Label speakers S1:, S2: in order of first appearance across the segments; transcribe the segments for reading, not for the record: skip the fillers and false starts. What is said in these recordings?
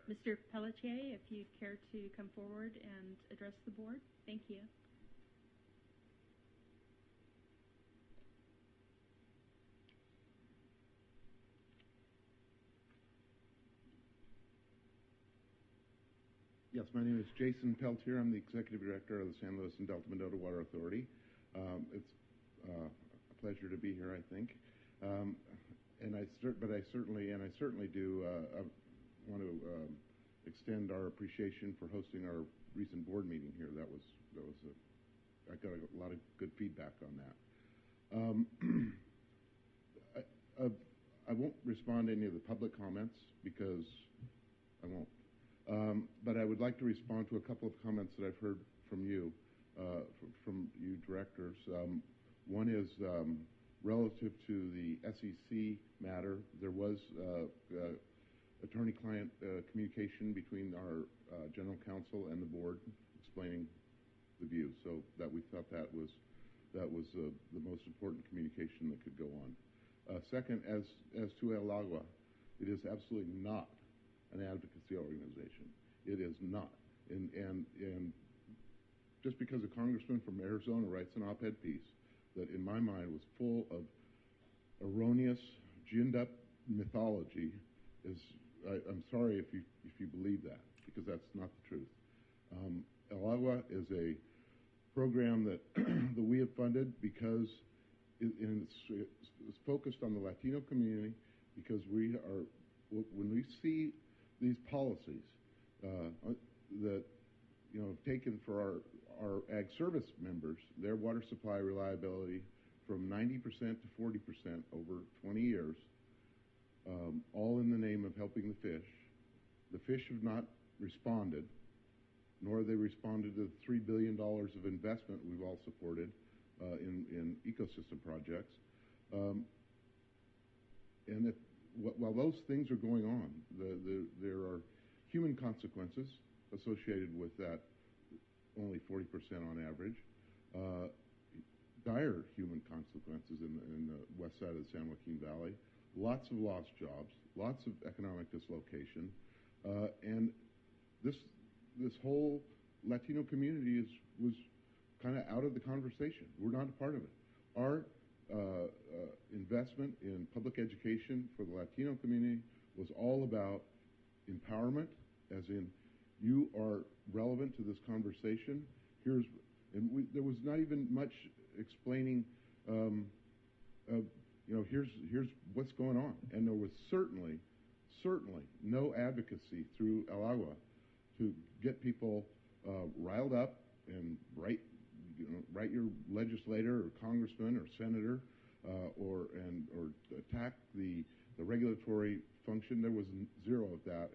S1: Mr. Peltier, if you'd care to come forward and address the board. Thank you.
S2: Yes, my name is Jason Peltier. I'm the Executive Director of the San Luis and Delta Mendota Water Authority. It's a pleasure to be here, I think. I certainly do want to extend our appreciation for hosting our recent board meeting here. I got a lot of good feedback on that. I won't respond to any of the public comments because I won't. But I would like to respond to a couple of comments that I've heard from you directors. One is relative to the SEC matter. There was attorney-client communication between our general counsel and the board explaining the view. So that we thought that was the most important communication that could go on. Second, as to El Agua, it is absolutely not an advocacy organization. It is not. And just because a congressman from Arizona writes an op-ed piece that in my mind was full of erroneous, ginned-up mythology, I'm sorry if you believe that, because that's not the truth. El Agua is a program that we have funded because it's focused on the Latino community, because when we see these policies that taken for our ag service members, their water supply reliability from 90% to 40% over 20 years, all in the name of helping the fish. The fish have not responded, nor have they responded to the $3 billion of investment we've all supported in ecosystem projects. And while those things are going on, there are human consequences associated with that, only 40% on average. Dire human consequences in the west side of the San Joaquin Valley. Lots of lost jobs, lots of economic dislocation, and this whole Latino community was kind of out of the conversation. We're not a part of it. Our investment in public education for the Latino community was all about empowerment, as in you are relevant to this conversation. There was not even much explaining here's what's going on. And there was certainly no advocacy through El Agua to get people riled up and write your legislator or congressman or senator or attack the regulatory function. There was zero of that.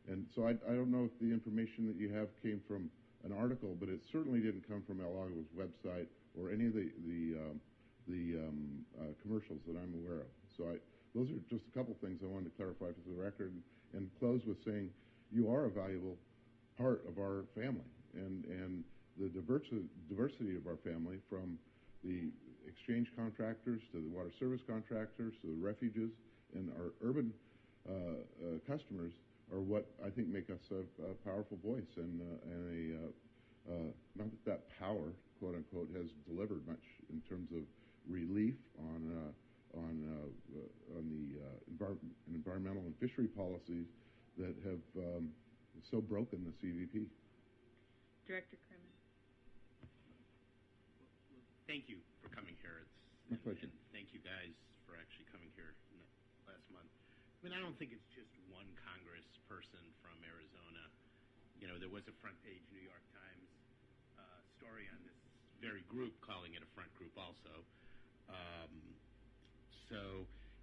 S2: And so I don't know if the information that you have came from an article, but it certainly didn't come from El Agua's website or any of the commercials that I'm aware of. So those are just a couple things I wanted to clarify for the record, and close with saying you are a valuable part of our family, and the diversity of our family, from the exchange contractors to the water service contractors to the refuges and our urban customers are what I think make us a powerful voice, and not that power, quote unquote, has delivered much in terms of relief on the environmental and fishery policies that have so broken the CVP.
S1: Director Kremen.
S3: Well, thank you for coming here.
S2: My pleasure.
S3: And thank you guys for actually coming here last month. I mean, I don't think it's just one Congress person from Arizona. There was a front page New York Times story on this very group, calling it a front group also.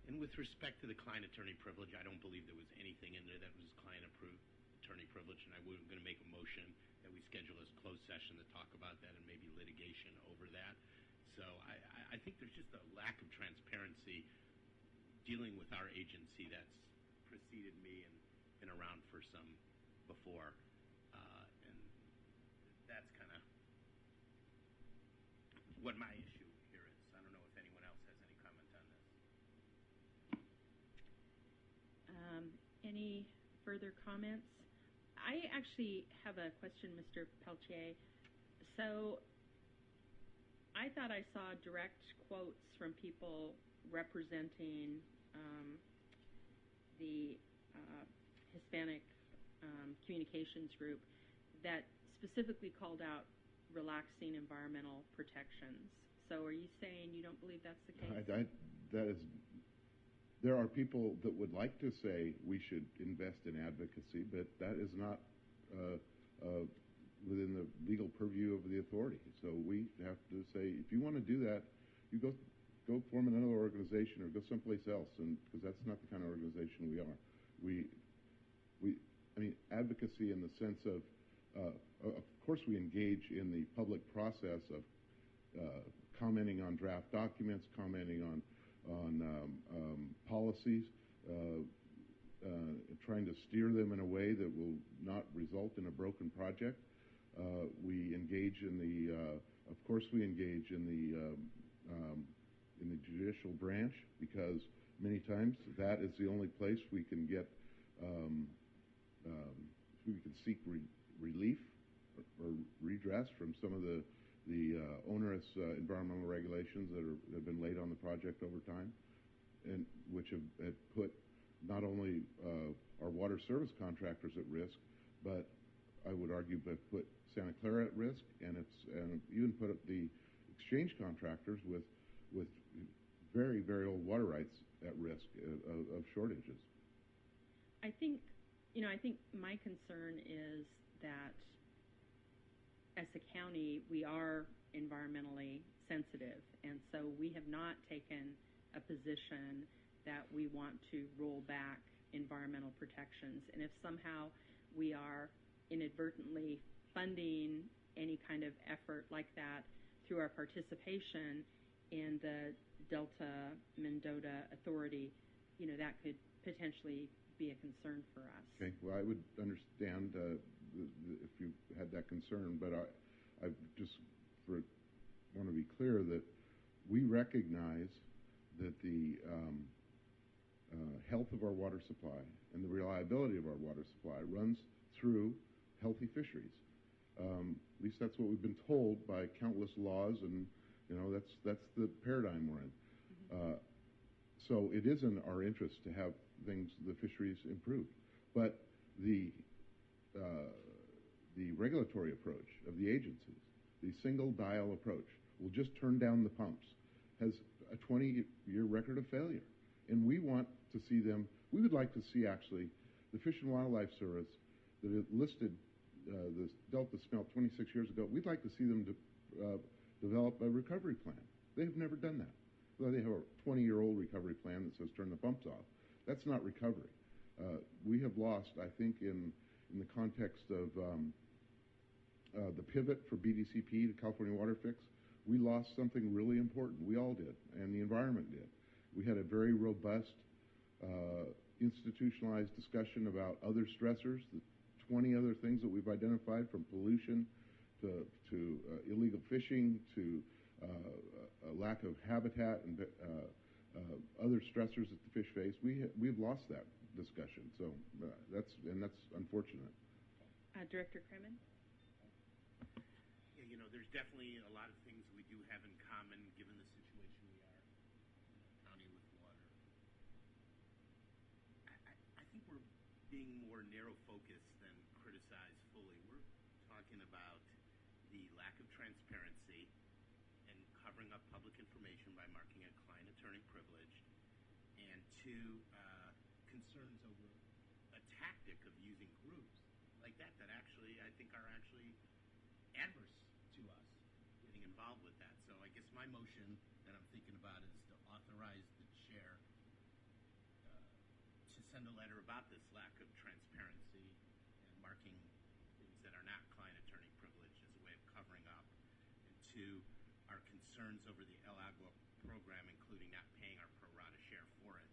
S3: And with respect to the client attorney privilege, I don't believe there was anything in there that was client approved attorney privilege, and I wasn't going to make a motion that we schedule this closed session to talk about that and maybe litigation over that. So I think there's just a lack of transparency dealing with our agency that's preceded me and been around for some before. And that's kind of what my issue here is. I don't know if anyone else has any comment on this.
S1: Any further comments? I actually have a question, Mr. Peltier. So I thought I saw direct quotes from people representing the Hispanic communications group that specifically called out relaxing environmental protections. So are you saying you don't believe that's the case?
S2: There are people that would like to say we should invest in advocacy, but that is not within the legal purview of the authority. So we have to say, if you want to do that, you go form another organization or go someplace else, and because that's not the kind of organization we are. I mean, advocacy in the sense of course, we engage in the public process of commenting on draft documents, commenting on policies, trying to steer them in a way that will not result in a broken project. We engage in of course, we engage in the judicial branch, because many times that is the only place we can get we can seek relief or redress from some of the onerous environmental regulations that have been laid on the project over time, and which have put not only our water service contractors at risk, but I would argue have put Santa Clara at risk, and even put the exchange contractors with very, very old water rights at risk of shortages.
S1: I think my concern is that as a county, we are environmentally sensitive, and so we have not taken a position that we want to roll back environmental protections. And if somehow we are inadvertently funding any kind of effort like that through our participation in the Delta Mendota Authority, that could potentially be a concern for us.
S2: Okay. Well, I would understand if you had that concern, but I just want to be clear that we recognize that the health of our water supply and the reliability of our water supply runs through healthy fisheries. At least that's what we've been told by countless laws, and that's the paradigm we're in.
S1: Mm-hmm.
S2: So it is in our interest to have the fisheries improved, but the regulatory approach of the agencies, the single dial approach, will just turn down the pumps, has a 20-year record of failure, and we want to see them. We would like to see actually the Fish and Wildlife Service that it listed the Delta smelt 26 years ago. We'd like to see them develop a recovery plan. They have never done that. Well, they have a 20-year-old recovery plan that says turn the pumps off. That's not recovery. We have lost, I think, in the context of the pivot for BDCP to California Water Fix, we lost something really important. We all did, and the environment did. We had a very robust, institutionalized discussion about other stressors, the 20 other things that we've identified, from pollution to illegal fishing to a lack of habitat and other stressors that the fish face. We've lost that discussion, so that's unfortunate.
S1: Director Kremen?
S3: Yeah, there's definitely a lot of things we do have in common, given the situation we are in the county with water. I think we're being more narrow-focused than criticized fully. We're talking about the lack of transparency and covering up public information by marking a client attorney privileged, and two, concerns over a tactic of using groups like that actually, I think, are actually adverse to us getting involved with that. So I guess my motion that I'm thinking about is to authorize the chair to send a letter about this lack of transparency and marking things that are not client attorney privileged as a way of covering up. And two, our concerns over the El Agua program, including not paying our pro rata share for it,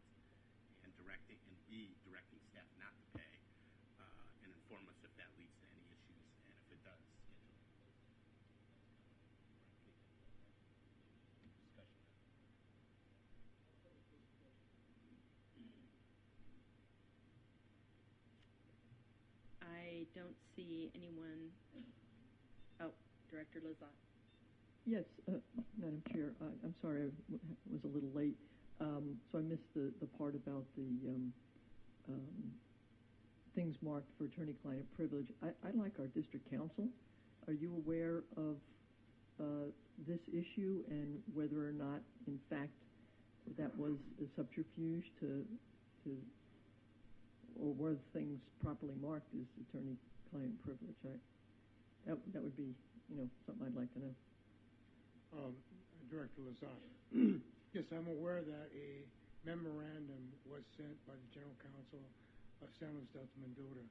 S3: and directing staff not to pay, and inform us if that leads to any issues, and if it does, schedule a closed discussion.
S1: I don't see anyone. Oh, Director Lazat.
S4: Yes, Madam Chair, I'm sorry I was a little late. So I missed the part about the things marked for attorney-client privilege. I like our district counsel. Are you aware of this issue and whether or not, in fact, that was a subterfuge or were things properly marked as attorney-client privilege? That would be, something I'd like to know.
S5: Director Lazat, yes, I'm aware that a memorandum was sent by the General Counsel of San Luis Delta Mendota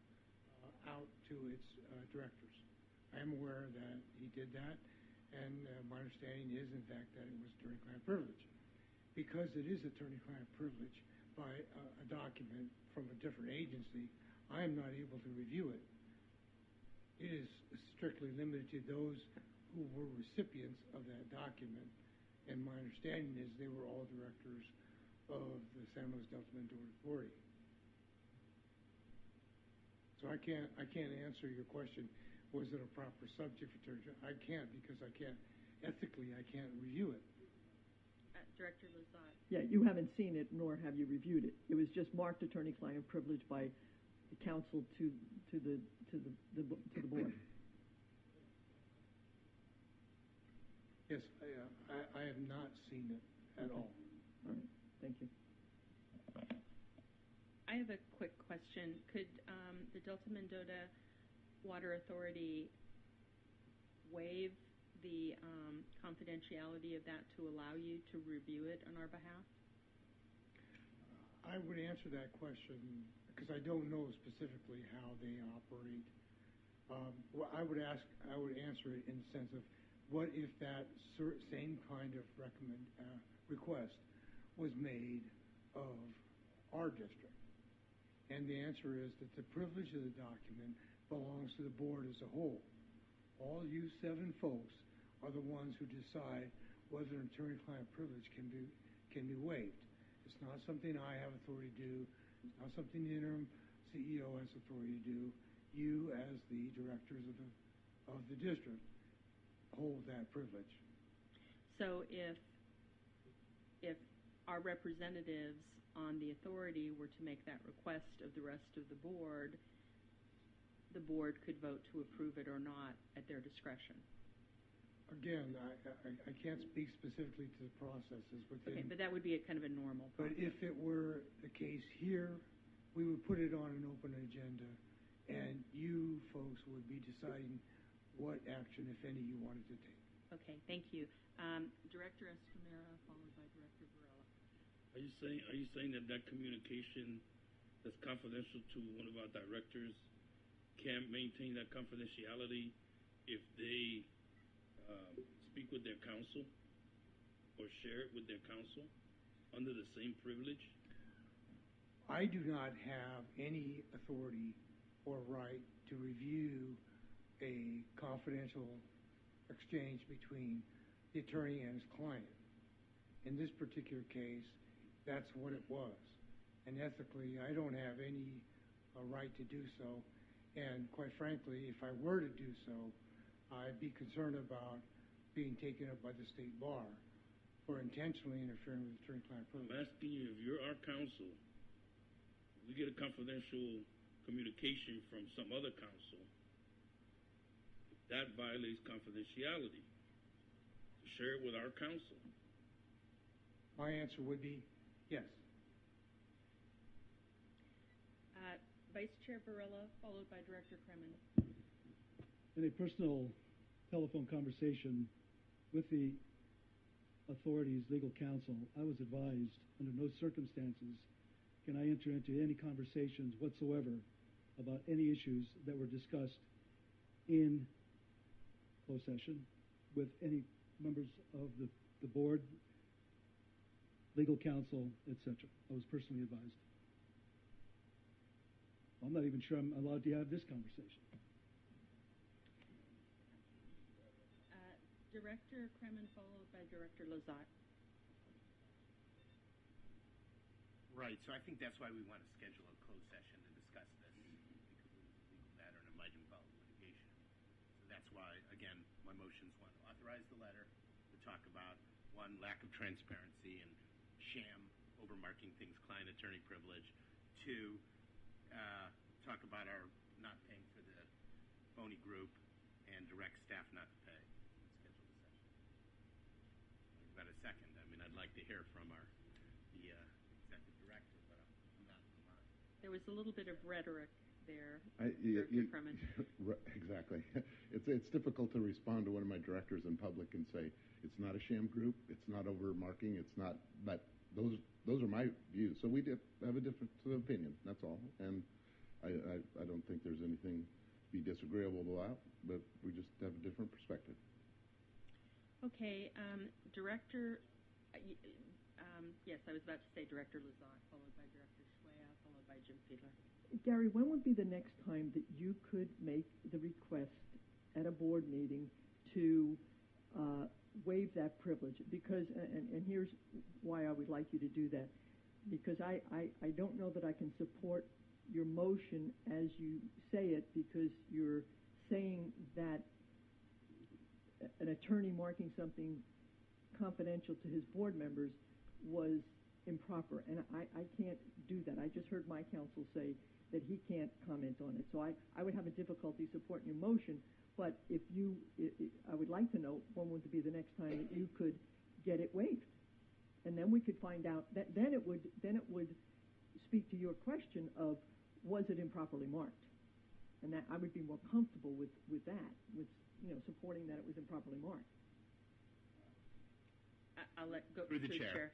S5: out to its directors. I am aware that he did that, and my understanding is, in fact, that it was attorney-client privilege. Because it is attorney-client privilege by a document from a different agency, I am not able to review it. It is strictly limited to those who were recipients of that document, and my understanding is they were all directors of the San Luis Delta Mendota Authority. So I can't answer your question, was it a proper subject for attorney? I can't, because ethically I can't review it.
S1: Director Lazat.
S4: Yeah, you haven't seen it, nor have you reviewed it. It was just marked attorney-client privilege by the counsel to the board.
S5: Yes, I have not seen it at all.
S4: All right, thank you.
S1: I have a quick question. Could the Delta Mendota Water Authority waive the confidentiality of that to allow you to review it on our behalf?
S5: I would answer that question because I don't know specifically how they operate. Well, I would answer it in the sense of, what if that same kind of request was made of our district? And the answer is that the privilege of the document belongs to the board as a whole. All you 7 folks are the ones who decide whether an attorney-client privilege can be waived. It's not something I have authority to do. It's not something the interim CEO has authority to do. You, as the directors of the district, hold that privilege.
S1: So if our representatives on the authority were to make that request of the rest of the board could vote to approve it or not at their discretion.
S5: Again, I can't speak specifically to the processes within.
S1: Okay, but that would be a kind of a normal process.
S5: But if it were the case here, we would put it on an open agenda, and you folks would be deciding what action, if any, you wanted to take.
S1: Okay, thank you. Director Escamera, followed by Director Varela.
S6: Are you saying that communication that's confidential to one of our directors can't maintain that confidentiality if they speak with their counsel or share it with their counsel under the same privilege?
S5: I do not have any authority or right to review a confidential exchange between the attorney and his client. In this particular case, that's what it was. And ethically, I don't have any right to do so. And quite frankly, if I were to do so, I'd be concerned about being taken up by the state bar for intentionally interfering with attorney-client privilege.
S6: I'm asking you, if you're our counsel, we get a confidential communication from some other counsel, that violates confidentiality. Share it with our counsel.
S5: My answer would be yes.
S1: Vice Chair Varela, followed by Director Kremen.
S7: In a personal telephone conversation with the authority's legal counsel, I was advised under no circumstances can I enter into any conversations whatsoever about any issues that were discussed in closed session with any members of the board, legal counsel, etc. I was personally advised. I'm not even sure I'm allowed to have this conversation.
S1: Director Kremen, followed by Director Lazat.
S3: Right, so I think that's why we want to schedule a closed session to discuss this, because it was a legal matter and it might why, again, my motions, one, authorize the letter to talk about, one, lack of transparency and sham overmarking things, client-attorney privilege. Two, talk about our not paying for the phony group and direct staff not to pay. Schedule the session. We've got a second. I mean, I'd like to hear from the executive director, but I'm not in line.
S1: There was a little bit of rhetoric there,
S2: Director
S1: Kremen.
S2: Exactly. It's difficult to respond to one of my directors in public and say, it's not a sham group, it's not overmarking, it's not, but those are my views. So we have a difference of opinion, that's all. And I don't think there's anything to be disagreeable about, but we just have a different perspective.
S1: Okay, Director, yes, I was about to say Director Lazat, followed by Director Schwea, followed by Jim Fiedler.
S4: Gary, when would be the next time that you could make the request at a board meeting to waive that privilege? Because, and here's why I would like you to do that, because I don't know that I can support your motion as you say it, because you're saying that an attorney marking something confidential to his board members was improper, and I can't do that. I just heard my counsel say that he can't comment on it. So I would have a difficulty supporting your motion, but I would like to know when would be the next time that you could get it waived. And then we could find out, then it would speak to your question of, was it improperly marked? And that I would be more comfortable with that, with supporting that it was improperly marked.
S1: I'll go
S3: through the chair.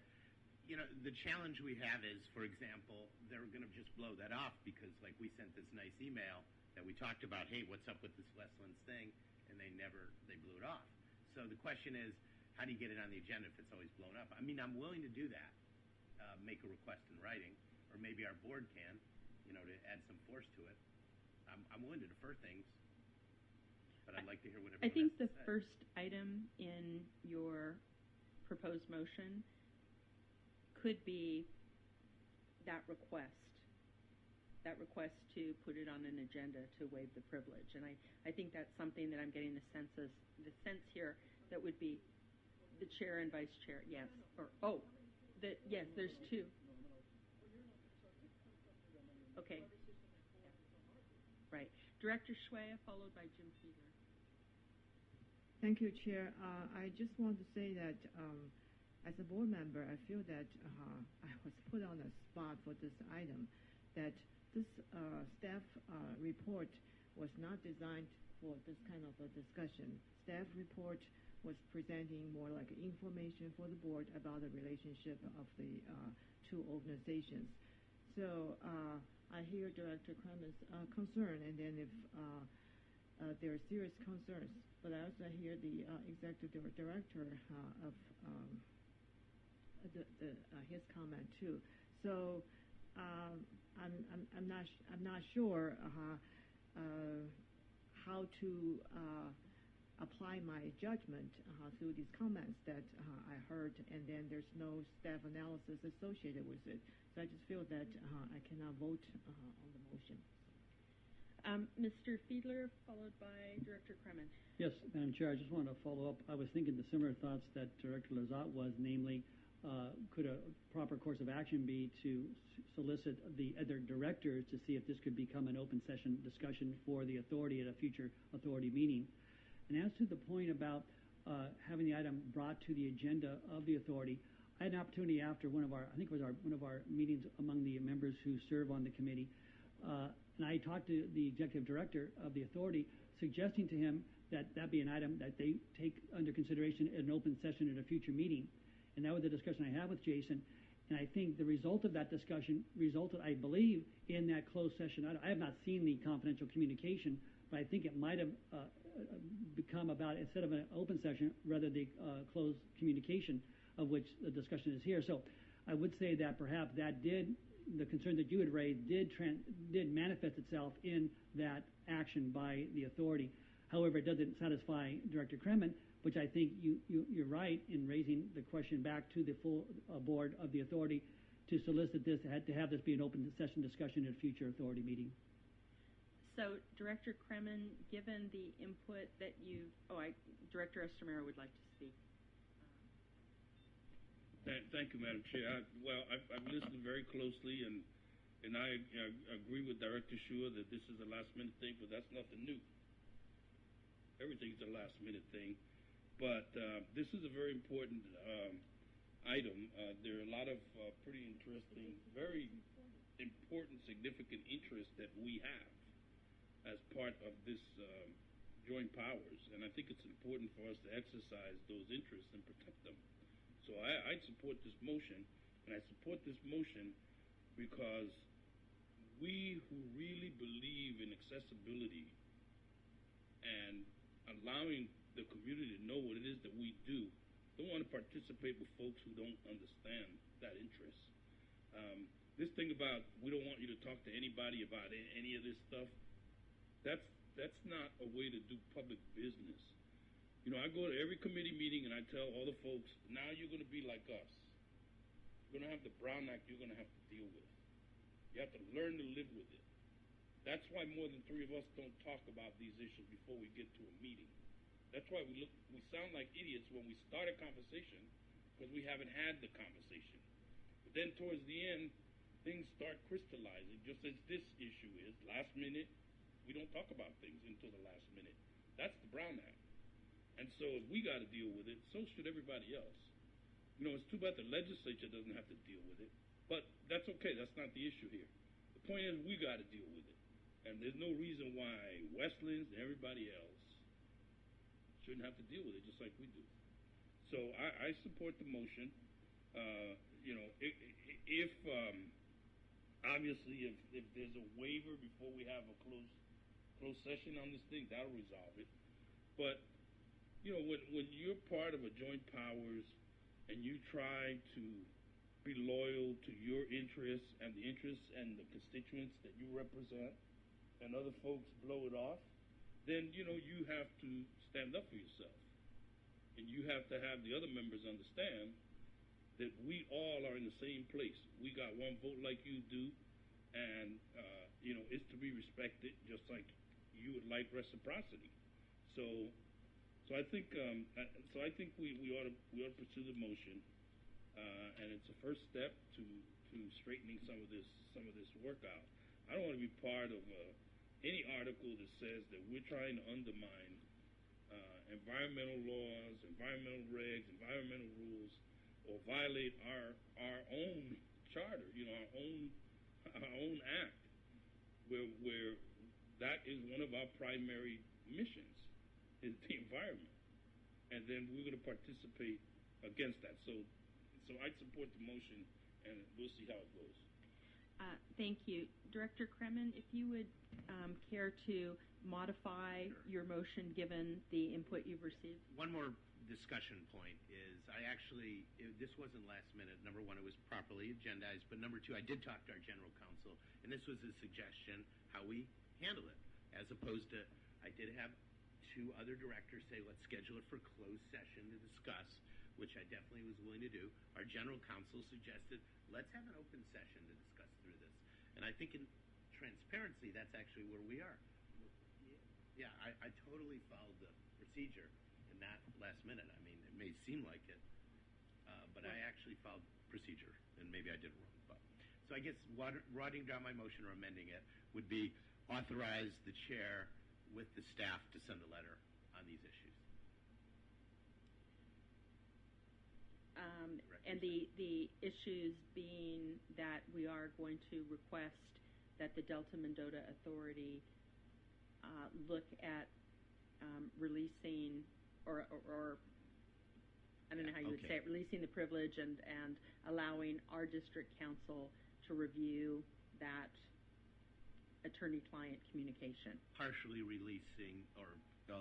S3: The challenge we have is, for example, they're going to just blow that off because, like, we sent this nice email that we talked about, hey, what's up with this Westlands thing, and they blew it off. So the question is, how do you get it on the agenda if it's always blown up? I mean, I'm willing to do that, make a request in writing, or maybe our board can, to add some force to it. I'm willing to defer things, but I'd like to hear what everyone
S1: I think
S3: has to
S1: the
S3: say.
S1: first item in your proposed motion could be that request to put it on an agenda to waive the privilege. And I think that's something that I'm getting the sense here that would be the chair and vice chair, yes. Yes, there's two. Okay. Yeah. Right. Director Schwea, followed by Jim Fiedler.
S8: Thank you, Chair. I just want to say that as a board member, I feel that I was put on the spot for this item, that this staff report was not designed for this kind of a discussion. Staff report was presenting more like information for the board about the relationship of the two organizations. So I hear Director Kremen's concern, and then if there are serious concerns, but I also hear the executive director of his comment too. So I'm not sure how to apply my judgment through these comments that I heard, and then there's no staff analysis associated with it. So I just feel that I cannot vote on the motion.
S1: Mr. Fiedler, followed by Director Kremen.
S7: Yes, Madam Chair, I just wanted to follow up. I was thinking the similar thoughts that Director Lazat was, namely, could a proper course of action be to solicit the other directors to see if this could become an open session discussion for the authority at a future authority meeting? And as to the point about having the item brought to the agenda of the authority, I had an opportunity after one of our meetings among the members who serve on the committee, and I talked to the executive director of the authority, suggesting to him that be an item that they take under consideration in an open session at a future meeting. And that was the discussion I had with Jason. And I think the result of that discussion resulted, I believe, in that closed session. I have not seen the confidential communication, but I think it might have become about, instead of an open session, rather the closed communication of which the discussion is here. So I would say that perhaps the concern that you had raised did manifest itself in that action by the authority. However, it doesn't satisfy Director Kremen, which I think you're right in raising the question back to the full board of the authority to solicit this, to have this be an open session discussion at a future authority meeting.
S1: So, Director Kremen, given the input that you've, Director Estamero would like to speak.
S6: Thank you, Madam Chair. I've listened very closely, and I agree with Director Shua that this is a last-minute thing, but that's nothing new. Everything's a last-minute thing. But this is a very important item. There are a lot of pretty interesting, very important, significant interests that we have as part of this joint powers. And I think it's important for us to exercise those interests and protect them. So I support this motion, and I support this motion because we who really believe in accessibility and allowing the community to know what it is that we do don't want to participate with folks who don't understand that interest. This thing about we don't want you to talk to anybody about any of this stuff, that's not a way to do public business. You know, I go to every committee meeting and I tell all the folks, now you're going to be like us. You're going to have the Brown Act you're going to have to deal with. You have to learn to live with it. That's why more than 3 of us don't talk about these issues before we get to a meeting. That's why we sound like idiots when we start a conversation because we haven't had the conversation. But then towards the end, things start crystallizing, just as this issue is. Last minute, we don't talk about things until the last minute. That's the Brown Act. And so if we got to deal with it, so should everybody else. You know, it's too bad the legislature doesn't have to deal with it. But that's okay. That's not the issue here. The point is we got to deal with it. And there's no reason why Westlands and everybody else shouldn't have to deal with it just like we do. So I support the motion. You know, if obviously if there's a waiver before we have a closed session on this thing, that'll resolve it. But you know, when you're part of a joint powers and you try to be loyal to your interests and the interests and the constituents that you represent, and other folks blow it off, then, you know, you have to stand up for yourself. And you have to have the other members understand that we all are in the same place. We got one vote like you do, and, you know, it's to be respected just like you would like reciprocity. So I think we ought to pursue the motion, and it's a first step to straightening some of this work out. I don't want to be part of any article that says that we're trying to undermine environmental laws, environmental regs, environmental rules, or violate our own charter, you know, our own act, where that is one of our primary missions, is the environment. And then we're going to participate against that. So I support the motion, and we'll see how it goes.
S1: Thank you. Director Kremen, if you would care to modify your motion given the input you've received.
S3: One more discussion point is this wasn't last minute. Number one, it was properly agendized. But number two, I did talk to our general counsel, and this was a suggestion how we handle it, as opposed to I did have 2 other directors say, let's schedule it for closed session to discuss, which I definitely was willing to do. Our general counsel suggested, let's have an open session to discuss through this. And I think in transparency, that's actually where we are. Yeah, I totally followed the procedure in that last minute. I mean, it may seem like it, but I actually followed procedure, and maybe I did wrong. So I guess writing down my motion or amending it would be authorize the chair with the staff to send a letter on these issues.
S1: And the issues being that we are going to request that the Delta Mendota Authority look at releasing or I don't know how you would say it, releasing the privilege and allowing our district council to review that attorney-client communication.
S3: Partially releasing or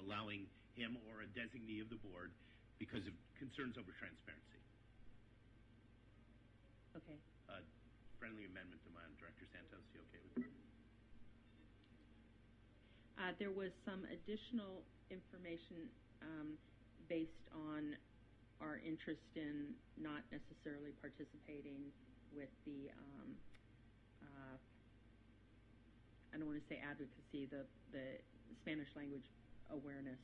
S3: allowing him or a designee of the board because of concerns over transparency.
S1: Okay.
S3: Friendly amendment to mine. Director Santos, you okay with that?
S1: There was some additional information based on our interest in not necessarily participating with the I don't want to say advocacy, the Spanish language awareness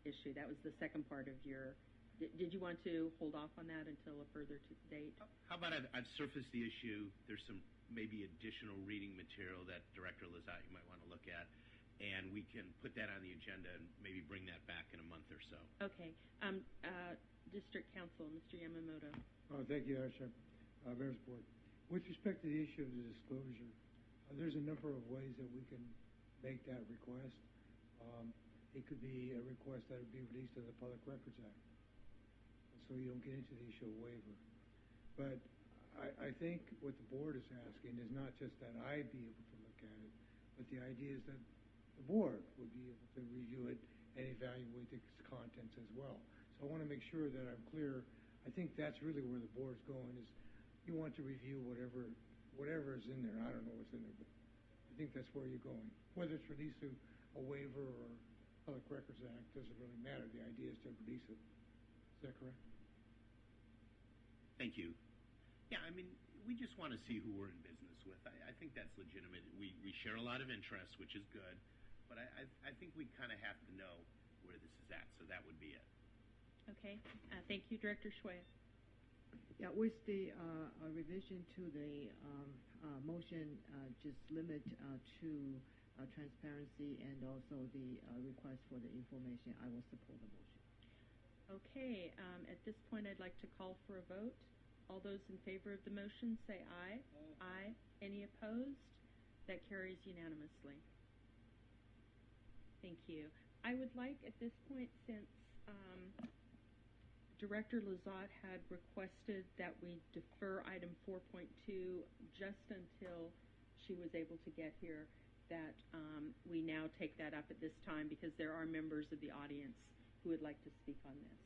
S1: issue. That was the second part of your. Did you want to hold off on that until a further date?
S3: How about I've surfaced the issue. There's some maybe additional reading material that Director Lazat you might want to look at, and we can put that on the agenda and maybe bring that back in a month or so.
S1: Okay. District Council, Mr. Yamamoto.
S5: Thank you, Asha. Mayor's Board. With respect to the issue of the disclosure, there's a number of ways that we can make that request. It could be a request that it be released to the Public Records Act, so you don't get into the issue of waiver. But I think what the board is asking is not just that I be able to look at it, but the idea is that the board would be able to review it and evaluate its contents as well. So I want to make sure that I'm clear. I think that's really where the board's going, is you want to review whatever is in there. I don't know what's in there, but I think that's where you're going. Whether it's released through a waiver or Public Records Act doesn't really matter. The idea is to release it. Is that correct?
S3: Thank you. Yeah, I mean, we just want to see who we're in business with. I think that's legitimate. We share a lot of interests, which is good, but I think we kind of have to know where this is at, so that would be it.
S1: Okay. Thank you, Director Schway.
S8: Yeah, with the revision to the motion, just limit to transparency and also the request for the information, I will support the motion.
S1: Okay. At this point, I'd like to call for a vote. All those in favor of the motion say aye. Aye. Any opposed? That carries unanimously. Thank you. I would like at this point, since Director Lazat had requested that we defer item 4.2 just until she was able to get here, that we now take that up at this time because there are members of the audience who would like to speak on this.